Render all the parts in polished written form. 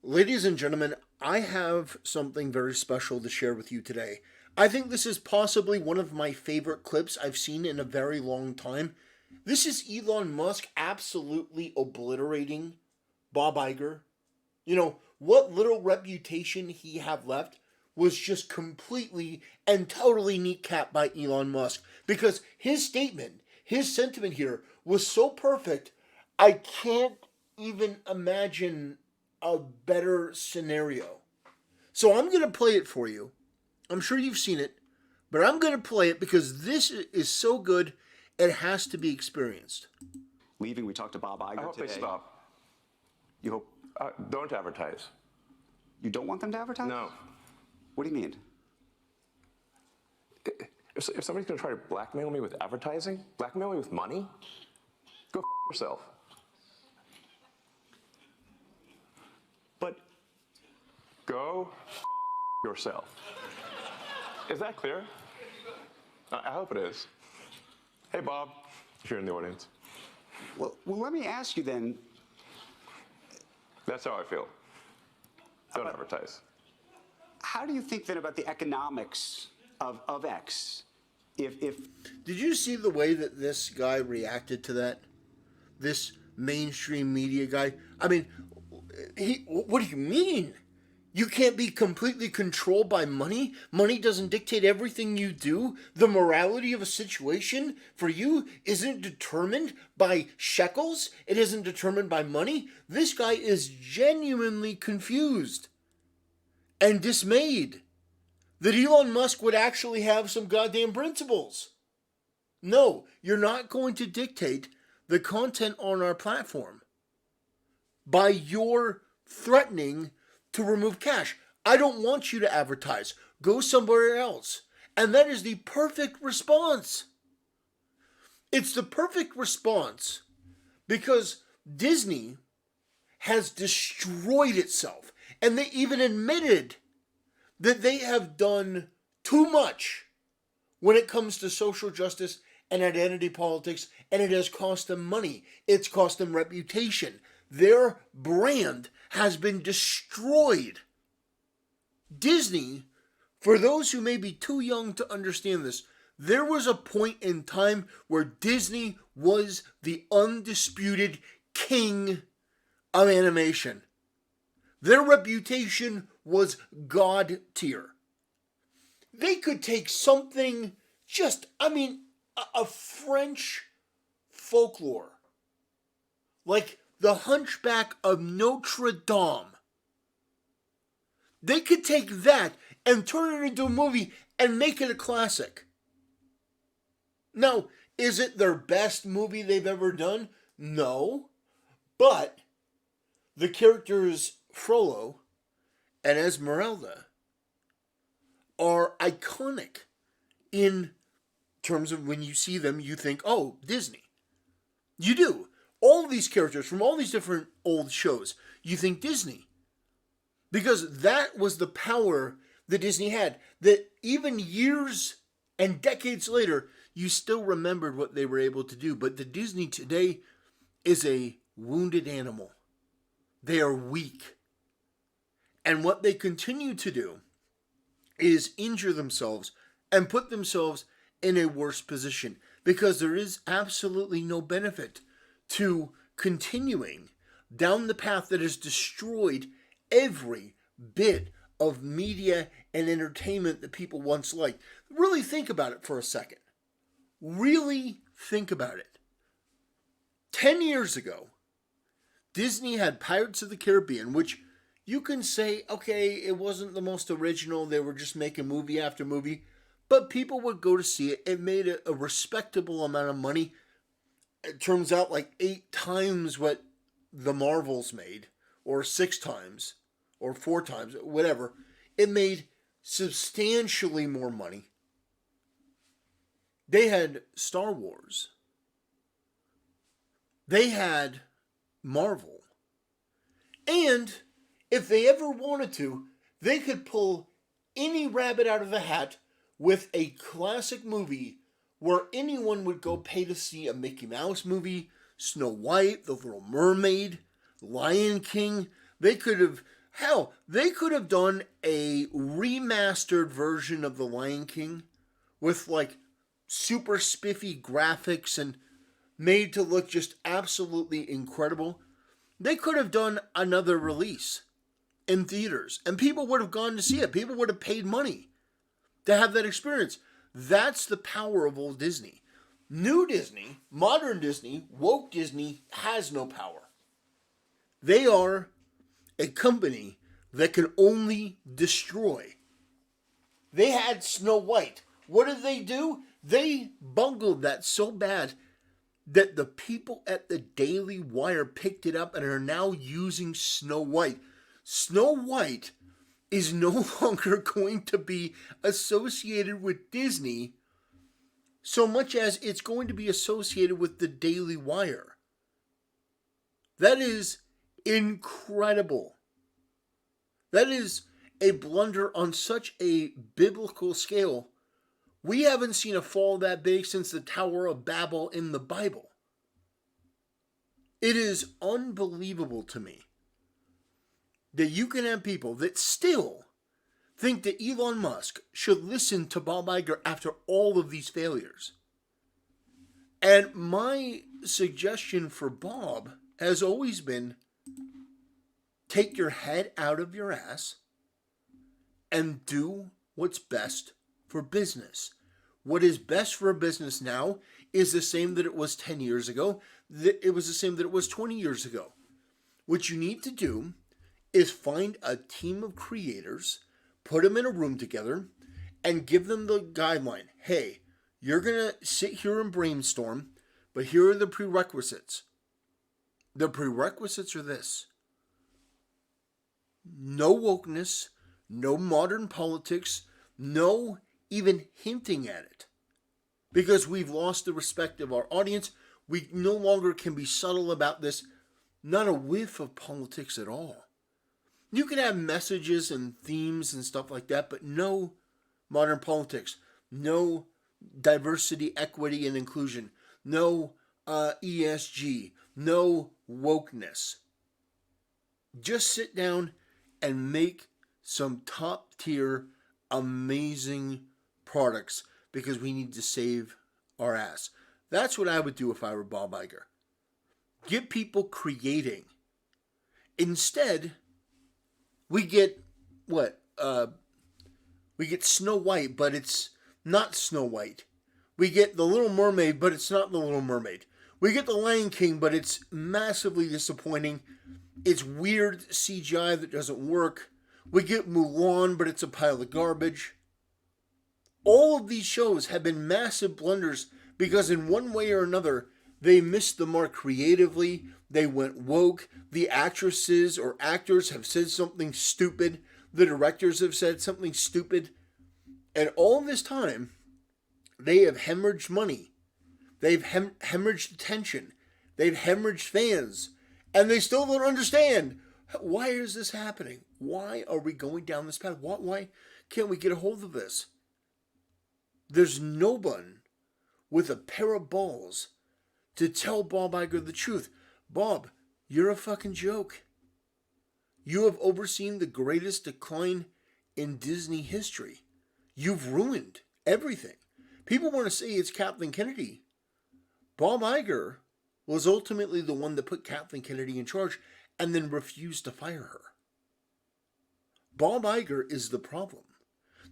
Ladies and gentlemen, I have something very special to share with you today. I think this is possibly one of my favorite clips I've seen in a very long time. This is Elon Musk absolutely obliterating Bob Iger. What little reputation he had left was just completely and totally kneecapped by Elon Musk because his statement, his sentiment here was so perfect, I can't even imagine a better scenario. So I'm going to play it for you. I'm sure you've seen it, but I'm going to play it because this is so good, it has to be experienced. Leaving, we talked to Bob Iger I hope today. they stop. You hope Don't advertise. you don't want them to advertise? No. What do you mean? If somebody's going to try to blackmail me with advertising, blackmail me with money, go yourself. But Go yourself. Is that clear? I hope it is. Hey, Bob, if you're in the audience. well, let me ask you then. That's how I feel. Don't advertise. How do you think then about the economics of X? If Did you see the way that this guy reacted to that? This mainstream media guy? I mean, what do you mean? You can't be completely controlled by money? Money doesn't dictate everything you do? The morality of a situation for you isn't determined by shekels? It isn't determined by money? This guy is genuinely confused and dismayed that Elon Musk would actually have some goddamn principles. No, you're not going to dictate the content on our platform by your threatening to remove cash. I don't want you to advertise. Go somewhere else. And that is the perfect response. It's the perfect response because Disney has destroyed itself. And they even admitted that they have done too much when it comes to social justice and identity politics, and it has cost them money. It's cost them reputation. Their brand has been destroyed. Disney, for those who may be too young to understand this, there was a point in time where Disney was the undisputed king of animation. Their reputation was God tier. They could take something a French folklore, like the Hunchback of Notre Dame. They could take that and turn it into a movie and make it a classic. Now, is it their best movie they've ever done? No. But the characters Frollo and Esmeralda are iconic in terms of when you see them, you think, oh, Disney. You do. All of these characters from all these different old shows, you think Disney. Because that was the power that Disney had. That even years and decades later, you still remembered what they were able to do. But the Disney today is a wounded animal. They are weak. And what they continue to do is injure themselves and put themselves in a worse position. Because there is absolutely no benefit to continuing down the path that has destroyed every bit of media and entertainment that people once liked. Really think about it for a second. Really think about it. 10 years ago, Disney had Pirates of the Caribbean, which you can say, okay, it wasn't the most original. They were just making movie after movie. But people would go to see it. It made a respectable amount of money. It turns out like 8 times what the Marvels made, or 6 times, or 4 times, whatever. It made substantially more money. They had Star Wars. They had Marvel. And if they ever wanted to, they could pull any rabbit out of the hat with a classic movie where anyone would go pay to see a Mickey Mouse movie, Snow White, The Little Mermaid, Lion King. They could have Hell, they could have done a remastered version of The Lion King with like super spiffy graphics and made to look just absolutely incredible. They could have done another release in theaters and people would have gone to see it. People would have paid money to have that experience. That's the power of old Disney. New Disney, modern Disney, woke Disney has no power. They are a company that can only destroy. They had Snow White. What did they do? They bungled that so bad that the people at the Daily Wire picked it up and are now using Snow White. Snow White is no longer going to be associated with Disney so much as it's going to be associated with the Daily Wire. That is incredible. That is a blunder on such a biblical scale. We haven't seen a fall that big since the Tower of Babel in the Bible. It is unbelievable to me that you can have people that still think that Elon Musk should listen to Bob Iger after all of these failures. And my suggestion for Bob has always been, take your head out of your ass and do what's best for business. What is best for a business now is the same that it was 10 years ago. It was the same that it was 20 years ago. What you need to do is find a team of creators, put them in a room together, and give them the guideline. Hey, you're going to sit here and brainstorm, but here are the prerequisites. The prerequisites are this: no wokeness, no modern politics, no even hinting at it. Because we've lost the respect of our audience. We no longer can be subtle about this. Not a whiff of politics at all. You can have messages and themes and stuff like that, but no modern politics. No diversity, equity, and inclusion. No ESG. No wokeness. Just sit down and make some top tier, amazing products because we need to save our ass. That's what I would do if I were Bob Iger. Get people creating. Instead, we get what? We get Snow White, but it's not Snow White. We get The Little Mermaid, but it's not The Little Mermaid. We get The Lion King, but it's massively disappointing. It's weird CGI that doesn't work. We get Mulan, but it's a pile of garbage. All of these shows have been massive blunders because in one way or another, they missed the mark creatively. They went woke. The actresses or actors have said something stupid. The directors have said something stupid. And all this time, they have hemorrhaged money. They've hemorrhaged attention. They've hemorrhaged fans. And they still don't understand. Why is this happening? Why are we going down this path? Why can't we get a hold of this? There's no one with a pair of balls to tell Bob Iger the truth. Bob, you're a fucking joke. You have overseen the greatest decline in Disney history. You've ruined everything. People want to say it's Kathleen Kennedy. Bob Iger was ultimately the one that put Kathleen Kennedy in charge and then refused to fire her. Bob Iger is the problem.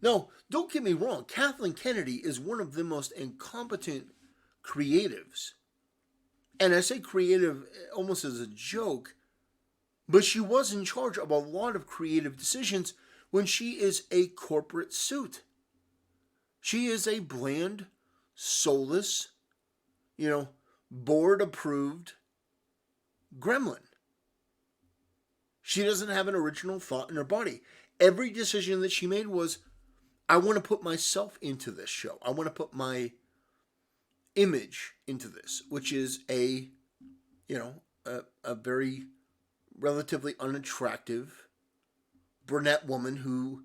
Now, don't get me wrong. Kathleen Kennedy is one of the most incompetent creatives. And I say creative almost as a joke, but she was in charge of a lot of creative decisions when she is a corporate suit. She is a bland, soulless, board-approved gremlin. She doesn't have an original thought in her body. Every decision that she made was, I want to put myself into this show. I want to put my image into this, which is a very relatively unattractive brunette woman who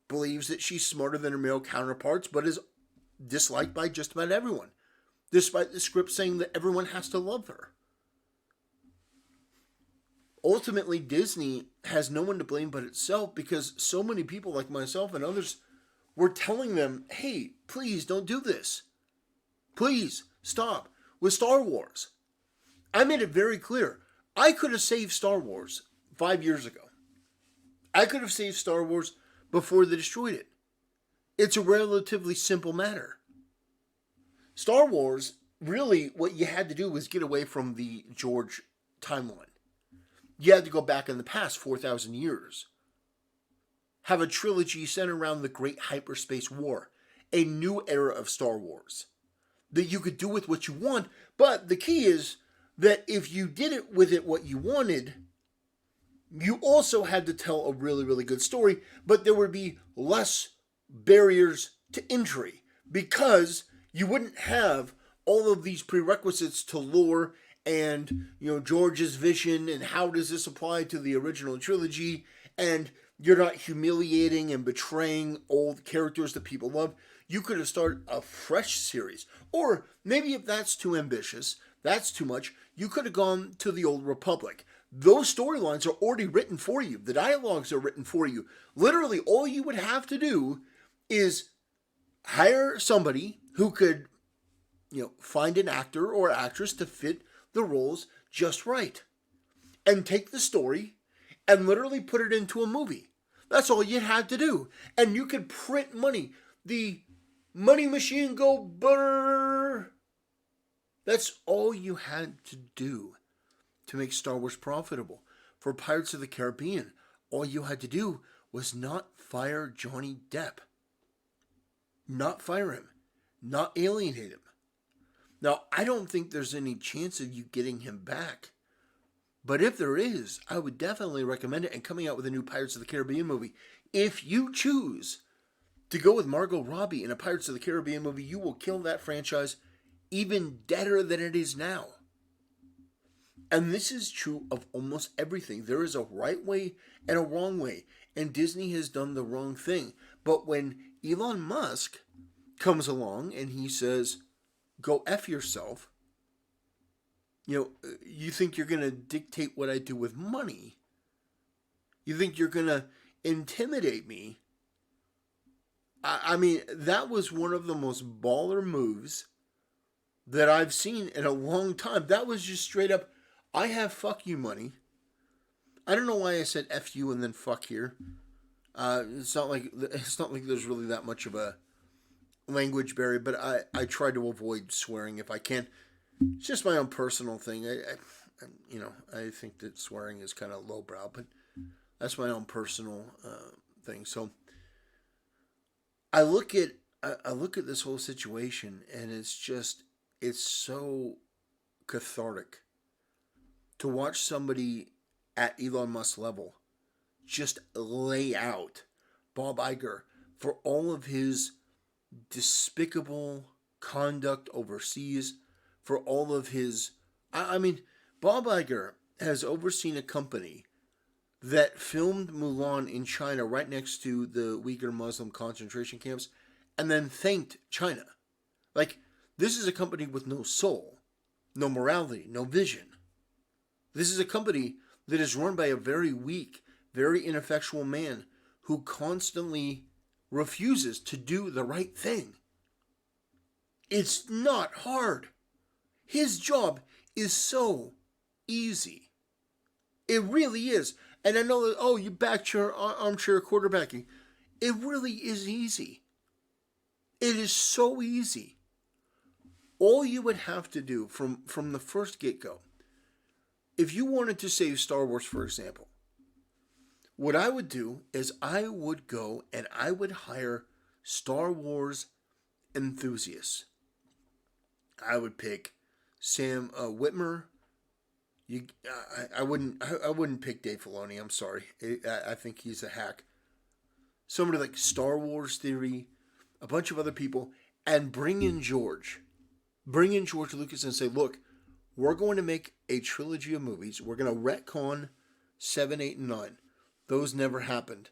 believes that she's smarter than her male counterparts, but is disliked by just about everyone, despite the script saying that everyone has to love her. ultimately Disney has no one to blame but itself, because so many people like myself and others were telling them, hey, please don't do this. Please stop. With Star Wars, I made it very clear. I could have saved Star Wars 5 years ago. I could have saved Star Wars before they destroyed it. It's a relatively simple matter. Star Wars, really, what you had to do was get away from the George timeline. You had to go back in the past 4,000 years. Have a trilogy centered around the Great Hyperspace War, a new era of Star Wars that you could do with what you want. But the key is that if you did it with it what you wanted, you also had to tell a really, really good story, but there would be less barriers to entry because you wouldn't have all of these prerequisites to lore and, George's vision and how does this apply to the original trilogy, and you're not humiliating and betraying old characters that people love. You could have started a fresh series. Or maybe if that's too ambitious, that's too much, you could have gone to the Old Republic. Those storylines are already written for you. The dialogues are written for you. Literally, all you would have to do is hire somebody who could, find an actor or actress to fit the roles just right. And take the story and literally put it into a movie. That's all you had to do. And you could print money. The money machine go brrr. That's all you had to do to make Star Wars profitable. For Pirates of the Caribbean, all you had to do was not fire Johnny Depp. Not fire him. Not alienate him. Now, I don't think there's any chance of you getting him back. But if there is, I would definitely recommend it, and coming out with a new Pirates of the Caribbean movie. If you choose to go with Margot Robbie in a Pirates of the Caribbean movie, you will kill that franchise even deader than it is now. And this is true of almost everything. There is a right way and a wrong way, and Disney has done the wrong thing. But when Elon Musk comes along and he says, go F yourself, you think you're going to dictate what I do with money? You think you're going to intimidate me? I mean, that was one of the most baller moves that I've seen in a long time. That was just straight up, I have fuck you money. I don't know why I said F you and then fuck here. It's not like there's really that much of a language barrier, but I try to avoid swearing if I can. It's just my own personal thing. I think that swearing is kind of lowbrow, but that's my own personal thing. So I look at this whole situation, and it's so cathartic to watch somebody at Elon Musk level just lay out Bob Iger for all of his despicable conduct overseas, for all of his... I mean, Bob Iger has overseen a company that filmed Mulan in China right next to the Uyghur Muslim concentration camps and then thanked China. Like, this is a company with no soul, no morality, no vision. This is a company that is run by a very weak, very ineffectual man who constantly refuses to do the right thing. It's not hard. His job is so easy. It really is. And I know that, you backed your armchair quarterbacking. It really is easy. It is so easy. All you would have to do from the first get-go, if you wanted to save Star Wars, for example, what I would do is I would go and I would hire Star Wars enthusiasts. I would pick Sam Witwer. I wouldn't pick Dave Filoni. I'm sorry. I think he's a hack. Somebody like Star Wars Theory, a bunch of other people, and bring in George. Bring in George Lucas and say, look, we're going to make a trilogy of movies. We're going to retcon 7, 8, and 9. Those never happened.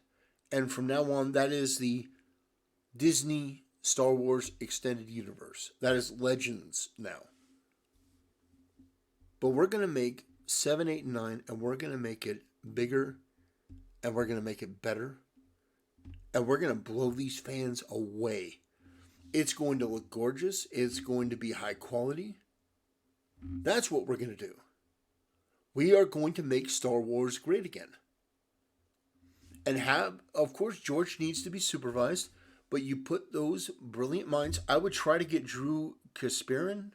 And from now on, that is the Disney Star Wars Extended Universe. That is Legends now. But we're going to make 7, 8, and 9, and we're going to make it bigger, and we're going to make it better, and we're going to blow these fans away. It's going to look gorgeous. It's going to be high quality. That's what we're going to do. We are going to make Star Wars great again. And of course, George needs to be supervised, but you put those brilliant minds. I would try to get Drew Kasparin,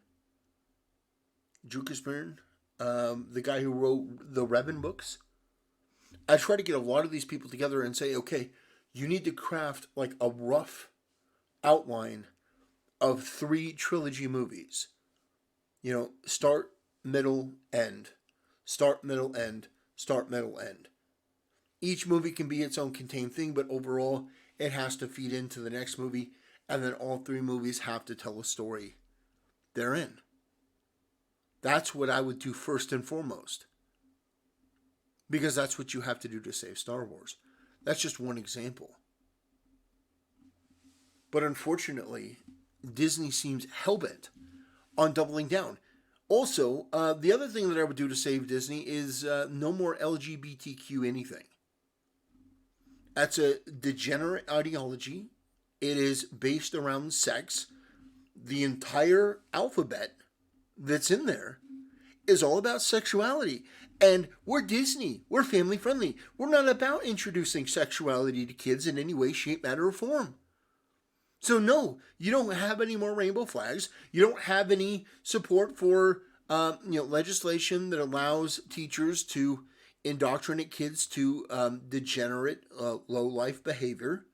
the guy who wrote the Revan books. I try to get a lot of these people together and say, okay, you need to craft like a rough outline of 3 trilogy movies. Start, middle, end. Start, middle, end. Start, middle, end. Each movie can be its own contained thing, but overall, it has to feed into the next movie, and then all 3 movies have to tell a story they're in. That's what I would do first and foremost. Because that's what you have to do to save Star Wars. That's just one example. But unfortunately, Disney seems hellbent on doubling down. Also, the other thing that I would do to save Disney is no more LGBTQ anything. That's a degenerate ideology. It is based around sex. The entire alphabet that's in there is all about sexuality. And we're Disney. We're family friendly. We're not about introducing sexuality to kids in any way, shape, matter, or form. So no, you don't have any more rainbow flags. You don't have any support for legislation that allows teachers to indoctrinate kids to degenerate, low-life behavior,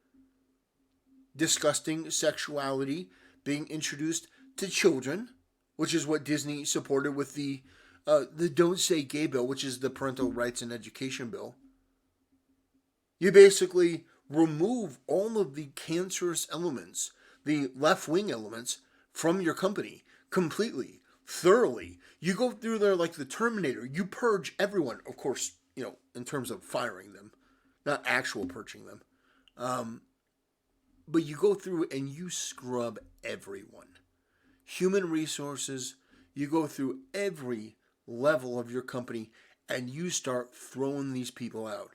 disgusting sexuality being introduced to children, which is what Disney supported with the Don't Say Gay bill, which is the Parental Rights and Education bill. You basically remove all of the cancerous elements, the left-wing elements, from your company completely, thoroughly. You go through there like the Terminator. You purge everyone, of course, in terms of firing them, not actual purging them. But you go through and you scrub everyone. Human resources, you go through every level of your company and you start throwing these people out.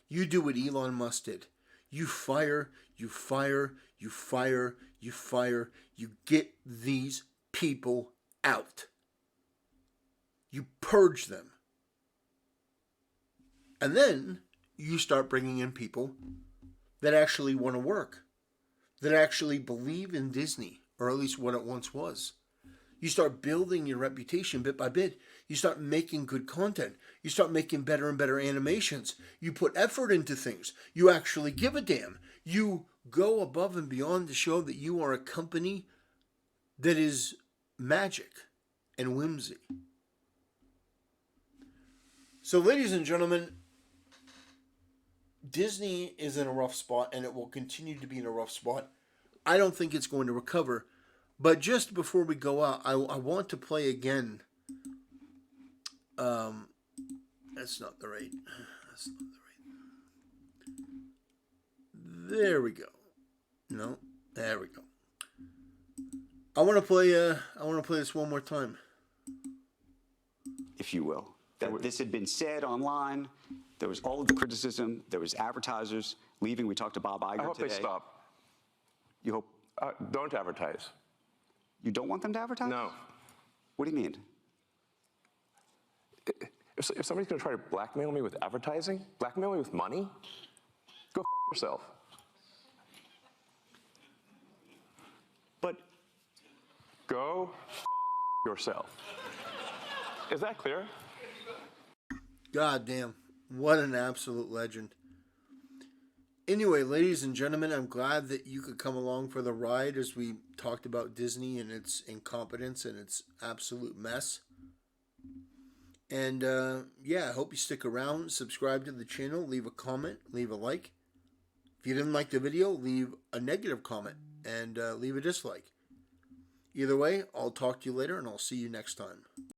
You do what Elon Musk did. You fire, you fire, you fire, you fire. You get these people out. You purge them. And then you start bringing in people that actually want to work, that actually believe in Disney, or at least what it once was. You start building your reputation bit by bit. You start making good content. You start making better and better animations. You put effort into things. You actually give a damn. You go above and beyond to show that you are a company that is magic and whimsy. So, ladies and gentlemen, Disney is in a rough spot, and it will continue to be in a rough spot. I don't think it's going to recover. But just before we go out, I want to play again. That's not the right. That's not the right. There we go. No, there we go. I want to play. I want to play this one more time. If you will, that this had been said online. There was all of the criticism. There was advertisers leaving. We talked to Bob Iger today. I hope they stop. You hope? Don't advertise. You don't want them to advertise? No. What do you mean? If somebody's going to try to blackmail me with advertising, blackmail me with money, go yourself. But go yourself. Is that clear? God damn. What an absolute legend. Anyway, ladies and gentlemen, I'm glad that you could come along for the ride as we talked about Disney and its incompetence and its absolute mess. And I hope you stick around, subscribe to the channel, leave a comment, leave a like. If you didn't like the video, leave a negative comment and leave a dislike. Either way, I'll talk to you later and I'll see you next time.